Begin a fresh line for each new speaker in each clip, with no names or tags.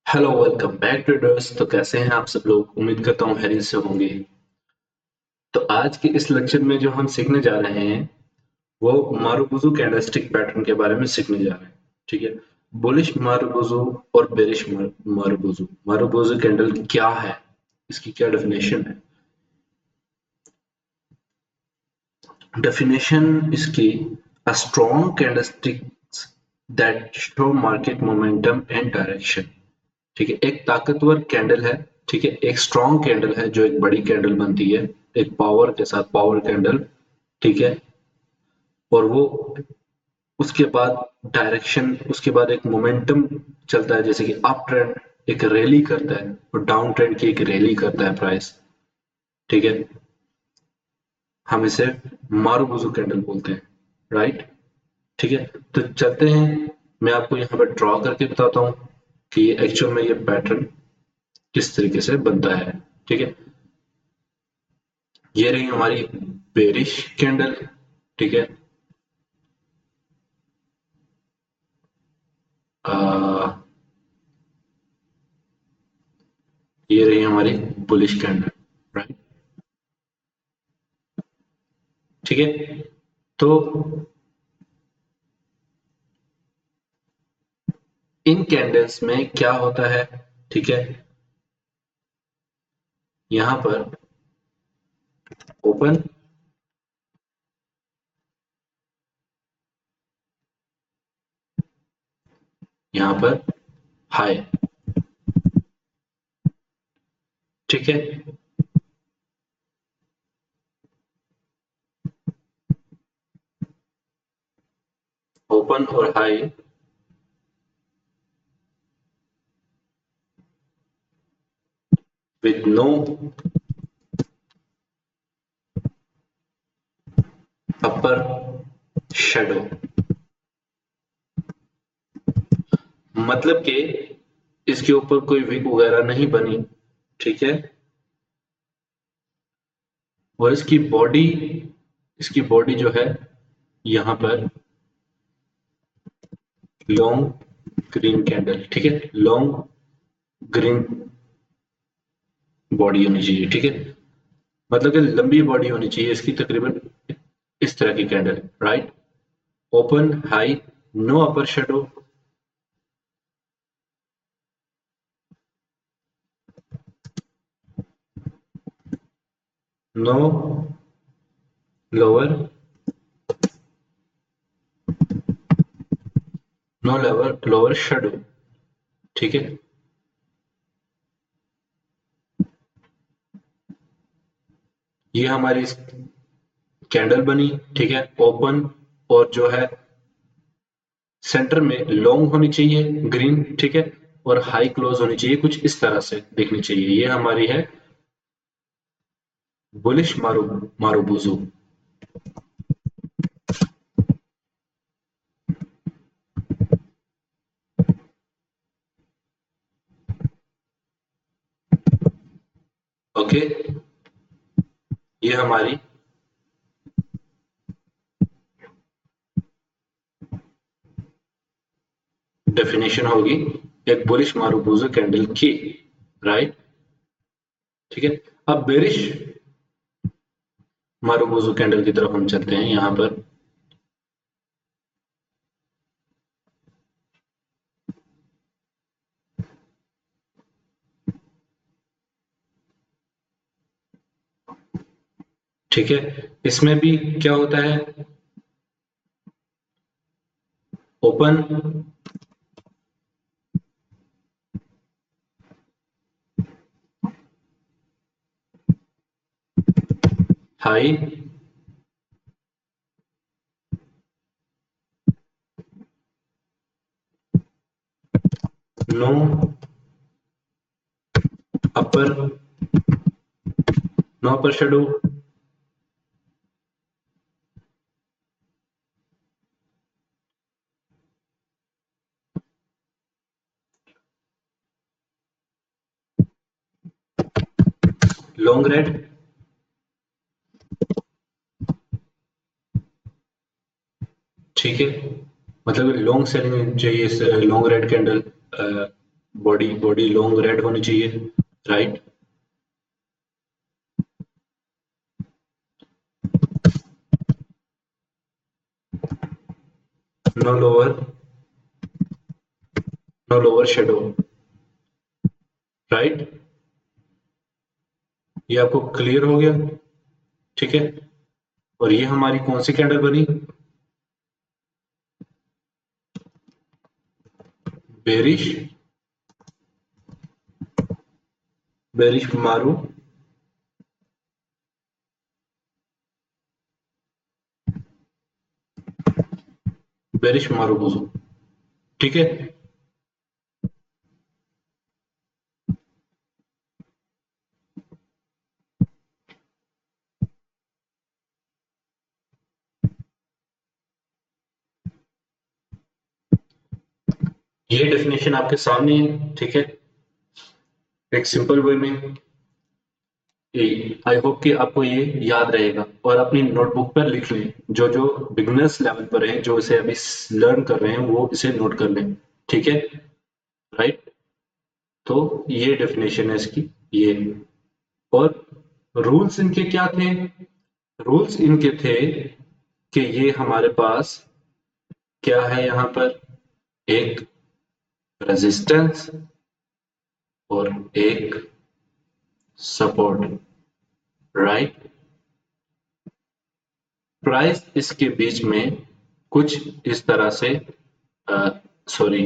Hello welcome back traders. तो कैसे हैं आप सब लोग? उम्मीद करता हूँ खैरियत से होंगे। तो आज के इस लेक्चर में जो हम सीखने जा रहे हैं वो मारुबुजू कैंडलस्टिक पैटर्न के बारे में सीखने जा रहे हैं। ठीक है। बुलिश मारुबुजू और बेरिश मारुबुजू मारुबुजू कैंडल क्या है, इसकी क्या डेफिनेशन है? डेफिनेशन इसकी a strong candlesticks that show market momentum and direction। ठीक है, एक ताकतवर कैंडल है। ठीक है, एक स्ट्रॉन्ग कैंडल है जो एक बड़ी कैंडल बनती है एक पावर के साथ, पावर कैंडल। ठीक है। और वो उसके बाद डायरेक्शन, उसके बाद एक मोमेंटम चलता है, जैसे कि अप ट्रेंड एक रैली करता है और डाउन ट्रेंड की एक रैली करता है प्राइस। ठीक है। हम इसे मारुबुजू कैंडल बोलते हैं, राइट। ठीक है। तो चलते हैं, मैं आपको यहाँ पर ड्रॉ करके बताता हूँ कि ये एक्चुअल में ये पैटर्न किस तरीके से बनता है। ठीक है। ये रही हमारी बेरिश कैंडल। ठीक है। आ, ये रही हमारी बुलिश कैंडल, राइट। ठीक है। तो इन कैंडल्स में क्या होता है? ठीक है, यहां पर ओपन, यहां पर हाई। ठीक है। ओपन और high with no upper shadow, मतलब कि इसके ऊपर कोई विक वगैरह नहीं बनी। ठीक है। और इसकी बॉडी जो है यहां पर लॉन्ग ग्रीन कैंडल। ठीक है, लॉन्ग ग्रीन बॉडी होनी चाहिए। ठीक है, मतलब कि लंबी बॉडी होनी चाहिए इसकी, तकरीबन इस तरह की candle, right. Open high, no upper shadow, no lower, no lower lower shadow. ठीक है। ये हमारी कैंडल बनी। ठीक है, ओपन, और जो है सेंटर में लॉन्ग होनी चाहिए ग्रीन। ठीक है, और हाई क्लोज होनी चाहिए, कुछ इस तरह से दिखनी चाहिए। ये हमारी है बुलिश मारूबुजू। ओके, ये हमारी डेफिनेशन होगी एक बुलिश मारूबुजू कैंडल की, राइट। ठीक है। अब बेरिश मारूबुजू कैंडल की तरफ हम चलते हैं यहां पर। ठीक है, इसमें भी क्या होता है? Open, high, no upper, no upper shadow, long red. ठीक है, मतलब लॉन्ग सेलिंग चाहिए long red candle body body long red होनी चाहिए, right. No lower, no lower shadow, right. ये आपको क्लियर हो गया, ठीक है। और ये हमारी कौन सी कैंडल बनी? बेरिश, बेरिश मारू, बेरिश मारूबुजू, ठीक है। ये डेफिनेशन आपके सामने है, ठीक है। एक सिंपल वे में, आई होप कि आपको ये याद रहेगा और अपनी नोटबुक पर लिख लें। जो जो बिगनर्स लेवल पर हैं, जो इसे अभी लर्न कर रहे हैं, वो इसे नोट कर लें, ठीक है, राइट। तो ये डेफिनेशन है इसकी, ये। और रूल्स इनके क्या थे? रूल्स इनके थे कि ये हमारे पास क्या है, यहाँ पर एक रेजिस्टेंस और एक सपोर्ट, राइट। प्राइस इसके बीच में कुछ इस तरह से, सॉरी,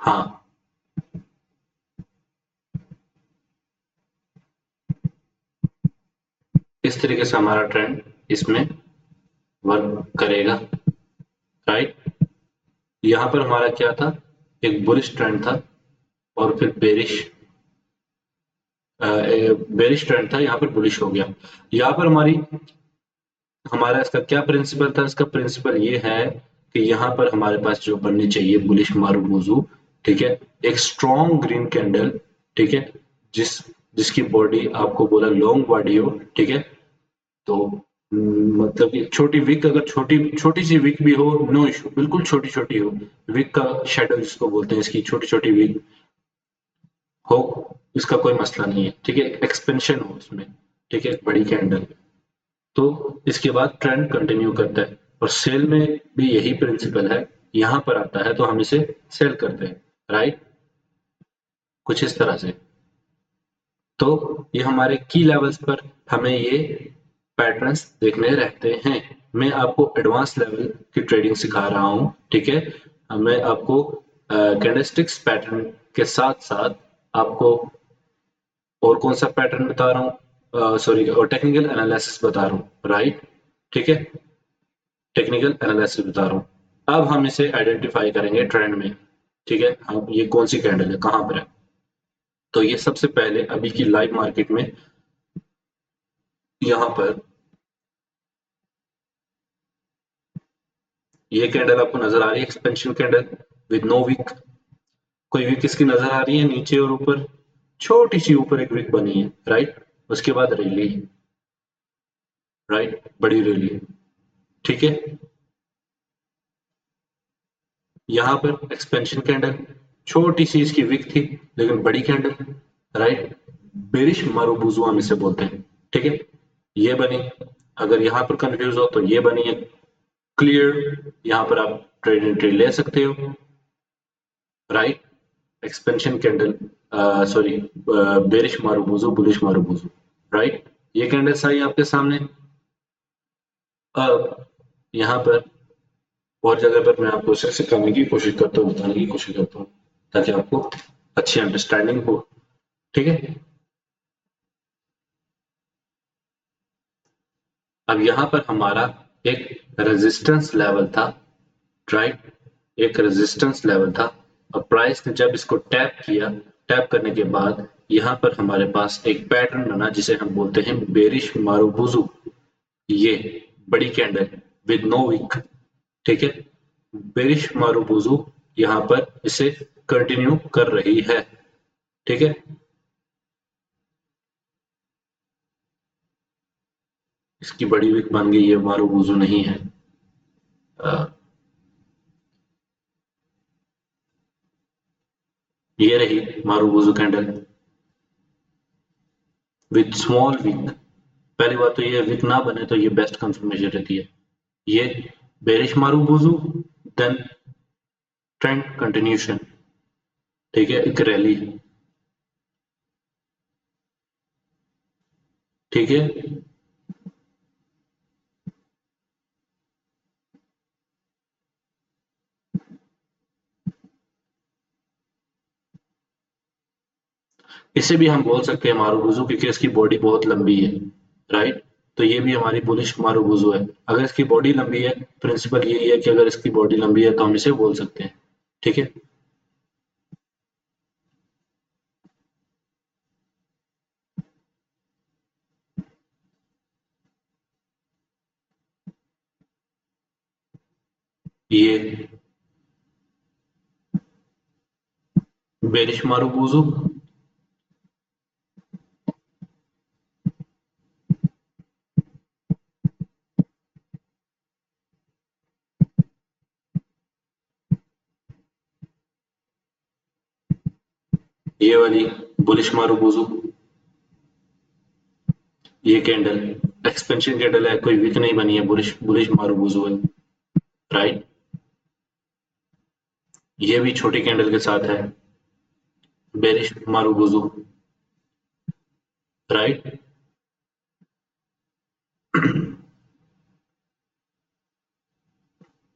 हाँ, इस तरीके से हमारा ट्रेंड इसमें वर्क करेगा, राइट। यहाँ पर हमारा क्या था? एक बुलिश ट्रेंड था और फिर बेरिश ट्रेंड था, यहाँ पर बुलिश हो गया। यहाँ पर हमारा इसका क्या प्रिंसिपल था? इसका प्रिंसिपल ये है कि यहाँ पर हमारे पास जो बननी चाहिए बुलिश मारूबुजू, ठीक है, एक स्ट्रॉन्ग ग्रीन कैंडल, ठीक है, जिसकी बॉडी आपको बोला लॉन्ग बॉडी हो, ठीक है। तो मतलब कि छोटी विक, अगर छोटी छोटी सी विक भी हो, नो इशू, बिल्कुल छोटी छोटी हो, विक का शेडो जिसको बोलते हैं, इसकी छोटी छोटी विक हो, इसका कोई मसला नहीं है, ठीक है। एक्सपेंशन हो उसमें, ठीक है, बड़ी कैंडल। तो इसके बाद ट्रेंड कंटिन्यू करता है और सेल में भी यही प्रिंसिपल है। यहाँ पर आता है तो हम इसे सेल करते हैं, राइट, कुछ इस तरह से। तो ये हमारे की लेवल्स पर हमें ये पैटर्न्स देखने रहते हैं। मैं आपको एडवांस लेवल की ट्रेडिंग सिखा रहा हूँ, ठीक है। मैं आपको कैंडलस्टिक्स पैटर्न के साथ साथ आपको और कौन सा पैटर्न बता रहा हूँ, सॉरी, और टेक्निकल एनालिसिस बता रहा हूँ, राइट, ठीक है। टेक्निकल एनालिसिस बता रहा हूँ। अब हम इसे आइडेंटिफाई करेंगे ट्रेंड में, ठीक है। हम ये कौन सी कैंडल है, कहाँ पर है? तो ये सबसे पहले अभी की लाइव मार्केट में यहाँ पर ये कैंडल आपको नजर आ रही है, expansion candle with no wick. कोई विक इसकी नजर आ रही है नीचे और ऊपर? छोटी सी ऊपर एक विक बनी है, राइट। उसके बाद रैली, राइट, बड़ी रैली, ठीक है। यहाँ पर एक्सपेंशन कैंडल, छोटी सी इसकी विक थी लेकिन बड़ी कैंडल, राइट। बेरिश मारूबुजू हम इसे बोलते हैं, ठीक है। ये बनी। अगर यहाँ पर कंफ्यूज हो तो ये बनी है, क्लियर। यहाँ पर आप ट्रेड एंट्री ले सकते हो, right. Expansion candle, sorry, bearish marubozu, bullish marubozu, right. ये कैंडल्स आई आपके सामने। अब यहाँ पर और जगह पर मैं आपको इसे सिखाने की कोशिश करता हूँ, बताने की कोशिश करता हूँ, ताकि आपको अच्छी अंडरस्टैंडिंग हो, ठीक है। अब यहाँ पर हमारा एक रेजिस्टेंस लेवल था, राइट, एक रेजिस्टेंस लेवल था। और प्राइस ने जब इसको टैप किया, टैप करने के बाद यहाँ पर हमारे पास एक पैटर्न बना जिसे हम बोलते हैं बेरिश मारूबुजू। ये बड़ी कैंडल विद नो विक, ठीक है। बेरिश मारूबुजू यहाँ पर इसे कंटिन्यू कर रही है, ठीक है। इसकी बड़ी विक बन गई है, मारूबुजू नहीं है। ये रही मारुबुजू कैंडल विद स्मॉल विक। पहली बात तो ये विक ना बने तो ये बेस्ट कंफर्मेशन रहती है। ये बेरिश मारुबुजू, देन ट्रेंड कंटिन्यूशन, ठीक है, एक रैली, ठीक है। इसे भी हम बोल सकते हैं मारुबुजू क्योंकि इसकी बॉडी बहुत लंबी है, राइट। तो ये भी हमारी बुलिश मारुबुजू है। अगर इसकी बॉडी लंबी है, प्रिंसिपल यही है कि अगर इसकी बॉडी लंबी है तो हम इसे बोल सकते हैं, ठीक है। ये बेरिश मारुबुजू, ये वाली बुलिश मारुबुजू, ये कैंडल एक्सपेंशन कैंडल है, कोई वीक नहीं बनी है, बुलिश बुलिश मारुबुजू है, राइट। ये भी छोटी कैंडल के साथ है, बेरिश मारुबुजू, राइट।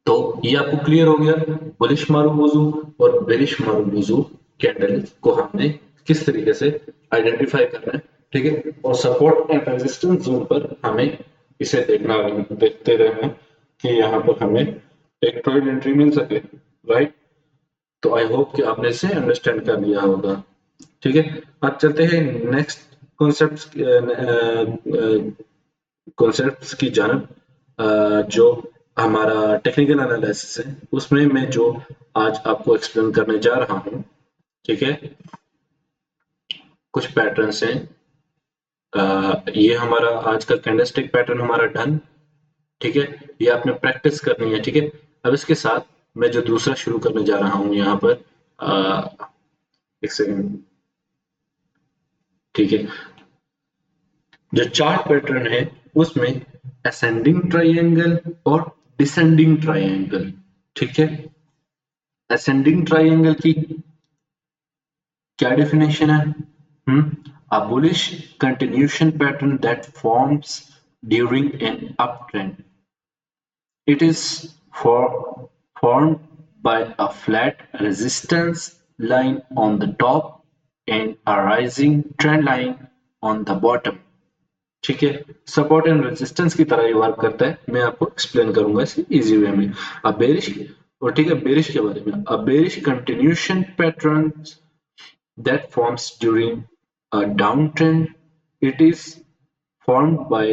तो ये आपको क्लियर हो गया, बुलिश मारुबुजू और बेरिश मारुबुजू कैंडल को हमने किस तरीके से आइडेंटिफाई करना है, ठीक है। और सपोर्ट एंड रेजिस्टेंस जोन पर हमें इसे देखते रहना कि यहाँ पर हमें एक ट्रेड एंट्री मिल सके, राइट। तो आई होप कि आपने इसे अंडरस्टैंड कर लिया होगा, ठीक है। अब चलते हैं नेक्स्ट कॉन्सेप्ट कॉन्सेप्ट्स की जानब, जो हमारा टेक्निकल एनालिसिस है उसमें मैं जो आज आपको एक्सप्लेन करने जा रहा हूँ, ठीक है। कुछ पैटर्न्स हैं, ये हमारा आज का कैंडलस्टिक पैटर्न हमारा डन, ठीक है। ये आपने प्रैक्टिस करनी है, ठीक है। अब इसके साथ मैं जो दूसरा शुरू करने जा रहा हूँ यहाँ पर, एक सेकंड, ठीक है। जो चार्ट पैटर्न है उसमें असेंडिंग ट्राइंगल और डिसेंडिंग ट्राइंगल, ठीक है। असेंडिंग ट्राइंगल की क्या डेफिनेशन है? A bullish continuation pattern that forms during an uptrend. It is formed by a flat resistance line on the top and a rising trend line on the bottom. ठीक है, support and resistance की तरह ही work करता है। मैं आपको explain करूंगा इसे इजी वे में। अब बेरिश, और ठीक है, बेरिश के बारे में, अब bearish continuation pattern that forms during a downtrend. It is formed by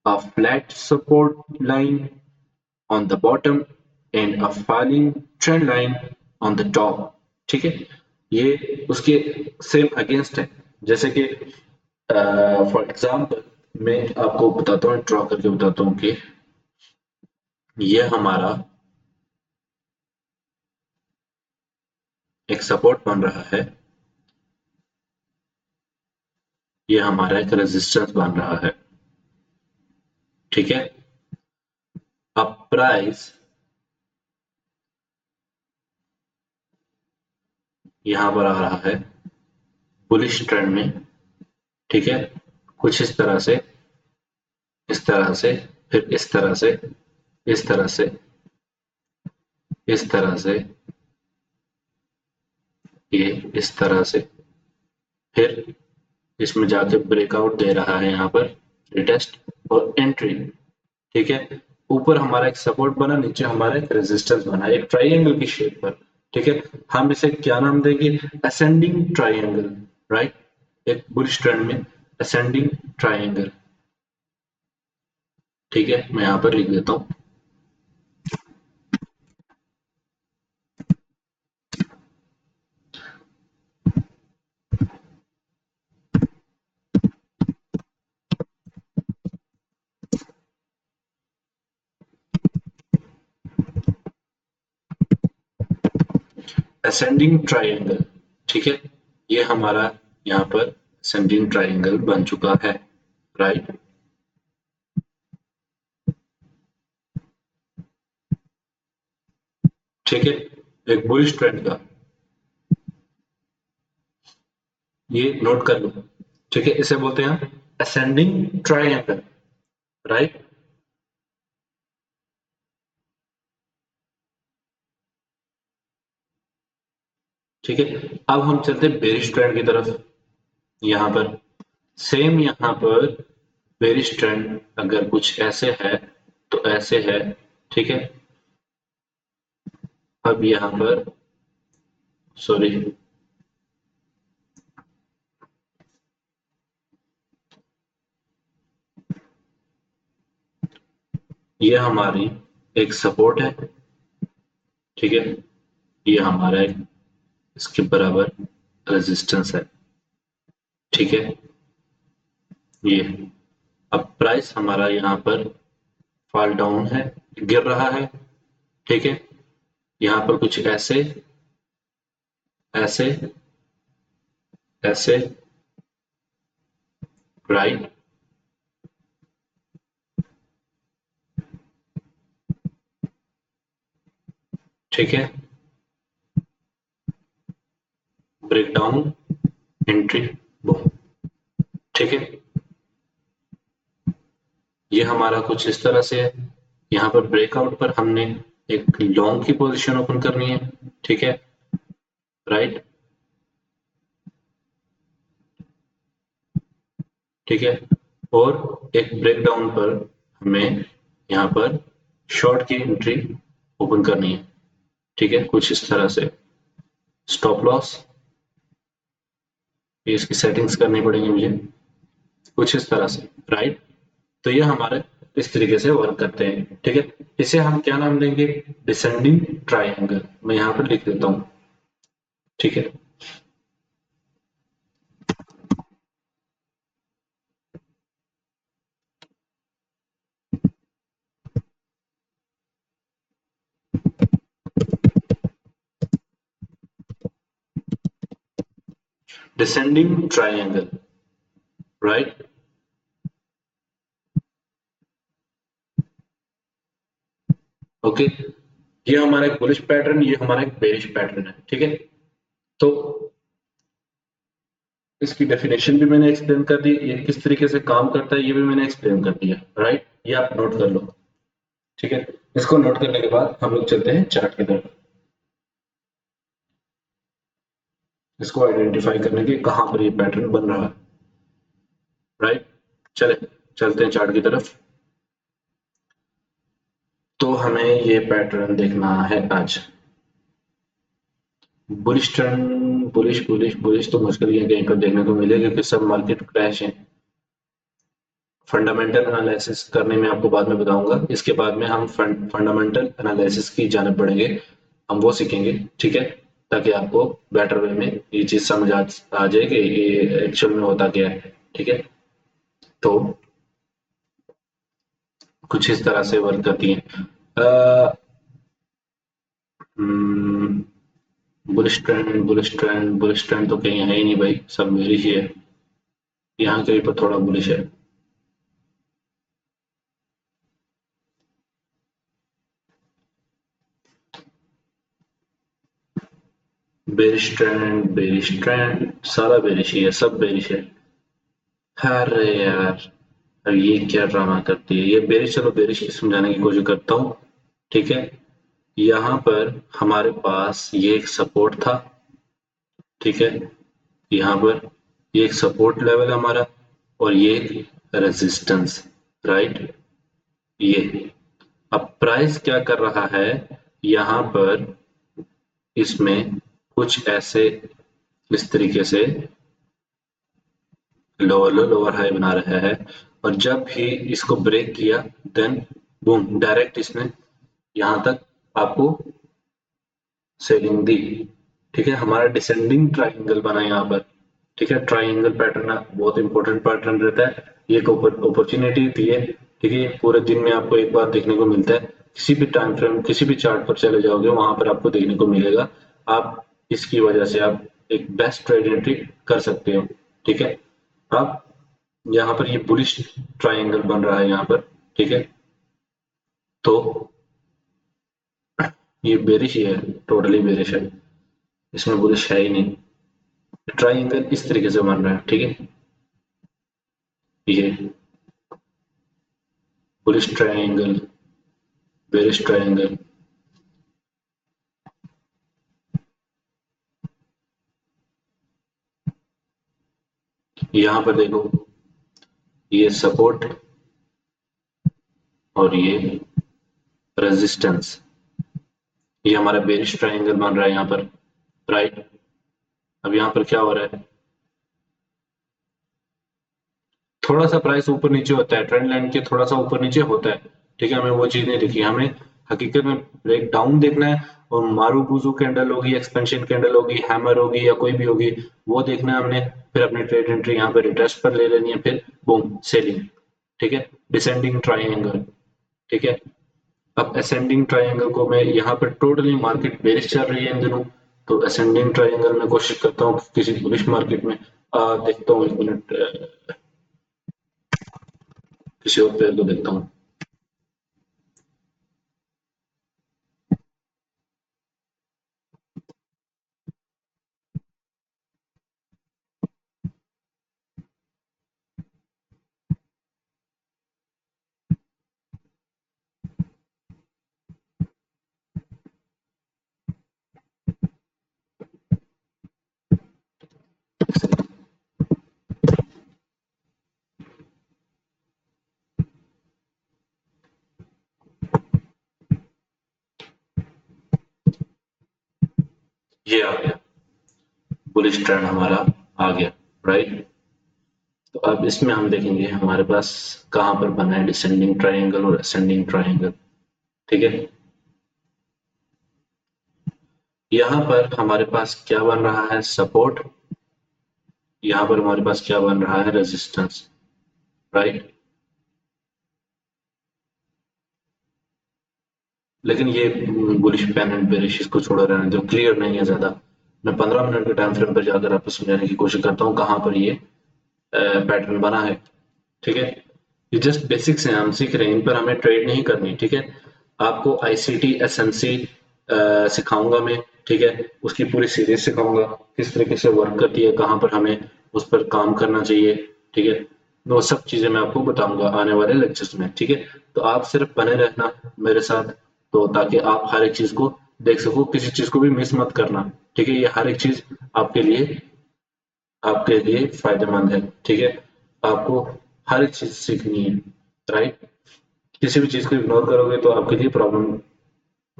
a flat support line on the bottom and a falling trend line on the top. ठीक है, ये उसके सेम अगेंस्ट है। जैसे कि फॉर एग्जांपल मैं आपको बताता हूँ, ड्रॉ करके बताता हूँ कि ये हमारा एक सपोर्ट बन रहा है, ये हमारा एक रेजिस्टेंस बन रहा है, ठीक है। अब प्राइस यहाँ पर आ रहा है बुलिश ट्रेंड में, ठीक है। कुछ इस तरह से, इस तरह से, फिर इस तरह से, इस तरह से, इस तरह से, ये इस तरह से, फिर इसमें जाके ब्रेकआउट दे रहा है यहाँ पर, रिटेस्ट और एंट्री, ठीक है। ऊपर हमारा एक सपोर्ट बना, नीचे हमारा एक रेजिस्टेंस बना, एक ट्राइंगल की शेप पर, ठीक है। हम इसे क्या नाम देंगे? Ascending triangle, right. एक बुलिश ट्रेंड में असेंडिंग ट्राइंगल, ठीक है। मैं यहाँ पर लिख देता हूँ ascending triangle, ठीक है, ये हमारा यहाँ पर असेंडिंग ट्राइंगल बन चुका है, राइट। ठीक है, एक बुलिश ट्रेंड का ये नोट कर लो। ठीक है, इसे बोलते हैं असेंडिंग ट्राइंगल, राइट। ठीक है, अब हम चलते हैं बेरिश ट्रेंड की तरफ। यहाँ पर सेम, यहाँ पर बेरिश ट्रेंड अगर कुछ ऐसे है तो ऐसे है। ठीक है, अब यहाँ पर सॉरी, ये हमारी एक सपोर्ट है। ठीक है, ये हमारा एक इसके बराबर रेजिस्टेंस है। ठीक है, ये अब प्राइस हमारा यहाँ पर फॉल डाउन है, गिर रहा है। ठीक है, यहाँ पर कुछ ऐसे ऐसे ऐसे, राइट। ठीक है, ब्रेक डाउन, एंट्री, बूम। ठीक है, ये हमारा कुछ इस तरह से है। यहाँ पर ब्रेकआउट पर हमने एक लॉन्ग की पोजीशन ओपन करनी है। ठीक है, राइट। ठीक है, और एक ब्रेक डाउन पर हमें यहाँ पर शॉर्ट की एंट्री ओपन करनी है। ठीक है, कुछ इस तरह से स्टॉप लॉस, ये इसकी सेटिंग्स करनी पड़ेंगी मुझे कुछ इस तरह से, राइट। तो ये हमारे इस तरीके से वर्क करते हैं। ठीक है, इसे हम क्या नाम देंगे, डिसेंडिंग ट्राइंगल। मैं यहाँ पर लिख देता हूँ। ठीक है, डिसेंडिंग ट्राइंगल, राइट। ओके, ये हमारा एक बुलिश पैटर्न, ये हमारा एक बेरिश पैटर्न है। ठीक है, तो इसकी डेफिनेशन भी मैंने एक्सप्लेन कर दी, ये किस तरीके से काम करता है ये भी मैंने एक्सप्लेन कर दिया, राइट। ये आप नोट कर लो। ठीक है, इसको नोट करने के बाद हम लोग चलते हैं चार्ट की तरफ, इसको आइडेंटिफाई करने के कहां पर ये पैटर्न बन रहा है, राइट। चले, चलते हैं चार्ट की तरफ। तो हमें ये पैटर्न देखना है आज। Bullish trend, bullish bullish bullish तो मुश्किल ही है कहीं पर देखने को मिले, क्योंकि सब मार्केट क्रैश है। फंडामेंटल एनालिसिस करने में आपको बाद में बताऊंगा, इसके बाद में हम फंडामेंटल एनालिसिस की जाने बढ़ेंगे, हम वो सीखेंगे। ठीक है, ताकि आपको बेटर वे में ये चीज समझ आ जाए कि ये एक्चुअल में होता क्या है। ठीक है, तो कुछ इस तरह से वर्क करती है। Bullish trend, bullish trend, bullish trend तो कहीं है ही नहीं भाई, सब मेरी ही है। यहाँ कहीं पर थोड़ा बुलिश है। बेरिश ट्रेंड, बेरिश ट्रेंड, सारा बेरिश ही है, सब बेरिश है। अरे यार, अब ये क्या ड्रामा करती है ये बेरिश। चलो बेरिश की समझाने की कोशिश करता हूँ। ठीक है, यहाँ पर हमारे पास ये एक सपोर्ट था। ठीक है, यहाँ पर ये एक सपोर्ट लेवल है हमारा, और ये एक रेजिस्टेंस, राइट। ये अब प्राइस क्या कर रहा है, यहाँ पर इसमें कुछ ऐसे इस तरीके से लोअर लो लोअर हाई बना रहा है, और जब भी इसको ब्रेक किया देन बूम, डायरेक्ट इसने यहाँ तक आपको सेलिंग दी। ठीक है, हमारा डिसेंडिंग ट्राइंगल बना यहाँ पर। ठीक है, ट्राइंगल पैटर्न बहुत इंपॉर्टेंट पैटर्न रहता है, ये एक अपॉर्चुनिटी दी है। ठीक है, पूरे दिन में आपको एक बार देखने को मिलता है, किसी भी टाइम फ्रेम किसी भी चार्ट पर चले जाओगे वहां पर आपको देखने को मिलेगा। आप इसकी वजह से आप एक बेस्ट ट्रेड एंट्री कर सकते हो। ठीक है, अब यहाँ पर ये बुलिश ट्रायंगल बन रहा है यहाँ पर। ठीक है, तो ये बेरिश ही है, टोटली बेरिश है, इसमें बुलिश है ही नहीं। ट्रायंगल इस तरीके से बन रहा है। ठीक है, ये बुलिश ट्रायंगल, बेरिश ट्रायंगल। यहाँ पर देखो, ये सपोर्ट और ये रेजिस्टेंस, ये हमारा बेरिश ट्रायंगल बन रहा है यहाँ पर। राइट, अब यहाँ पर क्या हो रहा है, थोड़ा सा प्राइस ऊपर नीचे होता है, ट्रेंड लाइन के थोड़ा सा ऊपर नीचे होता है। ठीक है, हमें वो चीज नहीं दिखी, हमें हकीकत में ब्रेक डाउन देखना है। और मारूबुजू कैंडल होगी, एक्सपेंशन कैंडल होगी, हैमर होगी, या कोई भी होगी, वो देखना है हमने। फिर अपनी ट्रेड एंट्री यहाँ पे रिटेस्ट पर ले लेनी है, फिर बूम सेलिंग। ठीक है, डिसेंडिंग ट्राइंगल। ठीक है, अब असेंडिंग ट्राइंगल को मैं यहाँ पे, टोटली मार्केट बेरिश चल रही है इन दिनों, तो असेंडिंग ट्राइंगल में कोशिश करता हूँ किसी बुलिश मार्केट में। देखता हूँ, एक मिनट, किसी और पेयर को देखता हूँ। ये आ गया, बुलिश ट्रेंड हमारा आ गया। राइट, तो अब इसमें हम देखेंगे हमारे पास कहाँ पर बना है डिसेंडिंग ट्रायंगल और असेंडिंग ट्रायंगल। ठीक है, यहाँ पर हमारे पास क्या बन रहा है, सपोर्ट। यहाँ पर हमारे पास क्या बन रहा है, रेजिस्टेंस। राइट, लेकिन ये बुलिश पैन एंड बेरिश, इसको छोड़ा रहने दो, क्लियर नहीं है ज्यादा। मैं 15 मिनट के टाइम फ्रेम पर जाकर आपको समझाने की कोशिश करता हूँ कहाँ पर ये पैटर्न बना है। ठीक है, ये जस्ट बेसिक्स हैं, हम सीख रहे हैं, इन पर हमें ट्रेड नहीं करनी। ठीक है, आपको आईसीटी एसएमसी सिखाऊंगा मैं। ठीक है, उसकी पूरी सीरीज सिखाऊंगा, किस तरीके से वर्क करती है, कहाँ पर हमें उस पर काम करना चाहिए। ठीक है, वो सब चीजें मैं आपको बताऊंगा आने वाले लेक्चर्स में। ठीक है, तो आप सिर्फ बने रहना मेरे साथ, तो ताकि आप हर एक चीज को देख सको, किसी चीज को भी मिस मत करना। ठीक है, ये हर एक चीज आपके लिए फायदेमंद है। ठीक है, आपको हर एक चीज सीखनी है। राइट, किसी भी चीज को इग्नोर करोगे तो आपके लिए प्रॉब्लम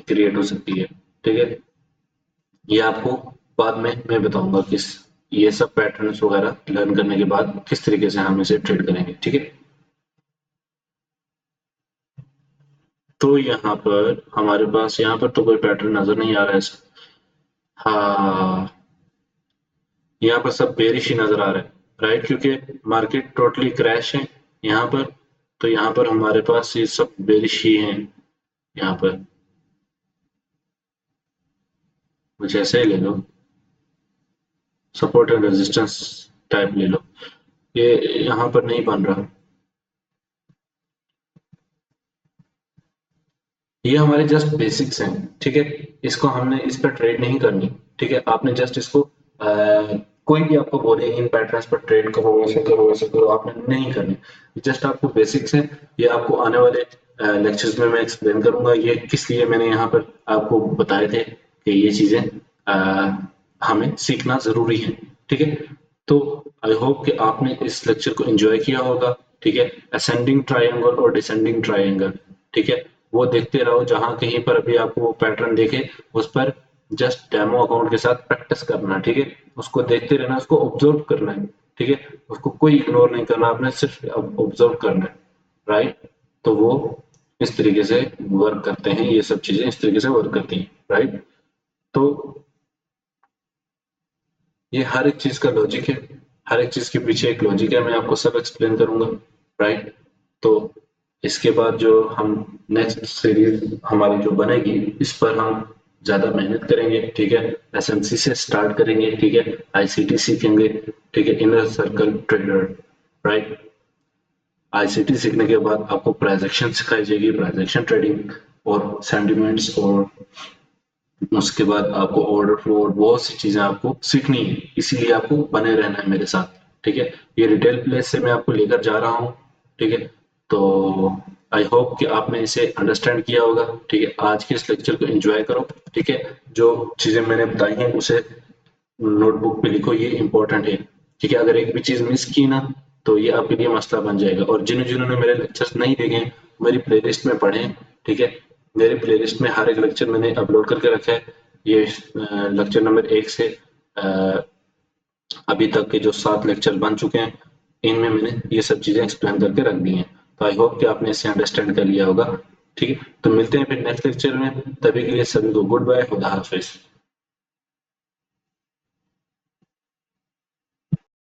क्रिएट हो सकती है। ठीक है, ये आपको बाद में मैं बताऊंगा, किस ये सब पैटर्न्स वगैरह लर्न करने के बाद किस तरीके से हम इसे ट्रेड करेंगे। ठीक है, तो यहाँ पर हमारे पास, यहाँ पर तो कोई पैटर्न नजर नहीं आ रहा है। हाँ, यहाँ पर सब बेरिश ही नजर आ रहा है। राइट, क्योंकि मार्केट टोटली क्रैश है यहाँ पर, तो यहाँ पर हमारे पास ये सब बेरिश ही है यहाँ पर। कुछ ऐसे ही ले लो, सपोर्ट एंड रेजिस्टेंस टाइप ले लो, ये यहाँ पर नहीं बन रहा। ये हमारे जस्ट बेसिक्स हैं। ठीक है, इसको हमने, इस पर ट्रेड नहीं करनी। ठीक है, आपने जस्ट इसको कोई भी आपको बोले इन पैटर्न्स पर ट्रेड करो, वैसे करो, वैसे करो, आपने नहीं करनी। जस्ट आपको बेसिक्स हैं, ये आपको आने वाले लेक्चर्स में मैं एक्सप्लेन करूंगा, ये किस लिए मैंने यहाँ पर आपको बताए थे कि ये चीजें हमें सीखना जरूरी है। ठीक है, तो आई होप कि आपने इस लेक्चर को एंजॉय किया होगा। ठीक है, असेंडिंग ट्रायंगल और डिसेंडिंग ट्रायंगल, ठीक है, वो देखते रहो, जहां कहीं पर भी आपको वो पैटर्न देखे, उस पर जस्ट डेमो अकाउंट के साथ प्रैक्टिस करना। ठीक है, उसको देखते रहना, उसको ऑब्जर्व करना है। ठीक है, उसको कोई इग्नोर नहीं करना, आपने सिर्फ ऑब्जर्व करना है। राइट, तो वो इस तरीके से वर्क करते हैं, ये सब चीजें इस तरीके से वर्क करती हैं। राइट, तो ये हर एक चीज का लॉजिक है, हर एक चीज के पीछे एक लॉजिक है, मैं आपको सब एक्सप्लेन करूंगा। राइट, तो इसके बाद जो हम नेक्स्ट सीरीज हमारी जो बनेगी, इस पर हम ज़्यादा मेहनत करेंगे, ठीक है, एसएमसी से स्टार्ट करेंगे, ठीक है, आईसीटी सीखेंगे, ठीक है, inner circle trader, right. ICT सीखने के बाद आपको प्राइजेक्शन सिखाई जाएगी, प्राइजेक्शन ट्रेडिंग और सेंटिमेंट्स, और उसके बाद आपको ऑर्डर फ्लो और बहुत सी चीजें आपको सीखनी है, इसीलिए आपको बने रहना है मेरे साथ, ठीक है। ये रिटेल प्लेस से मैं आपको लेकर जा रहा हूँ, ठीक है। तो आई होप कि आपने इसे अंडरस्टैंड किया होगा, ठीक है। आज के इस लेक्चर को एंजॉय करो, ठीक है। जो चीजें मैंने बताई हैं उसे नोटबुक पे लिखो, ये इंपॉर्टेंट है, ठीक है। अगर एक भी चीज मिस की ना तो ये आपके लिए मसला बन जाएगा। और जिन्होंने मेरे लेक्चर्स नहीं देखे हैं, मेरी प्लेलिस्ट में पढ़ें, ठीक है। मेरे प्लेलिस्ट में हर एक लेक्चर मैंने अपलोड करके रखा है। ये लेक्चर नंबर 1 से अ, अभी तक के जो 7 लेक्चर बन चुके हैं, इनमें मैंने ये सब चीजें एक्सप्लेन करके रख दी हैं। तो आई होप कि आपने इसे अंडरस्टैंड कर लिया होगा, ठीक है। तो मिलते हैं फिर नेक्स्ट लेक्चर में, तभी के लिए सभी को गुड बाय, खुदा हाफिज।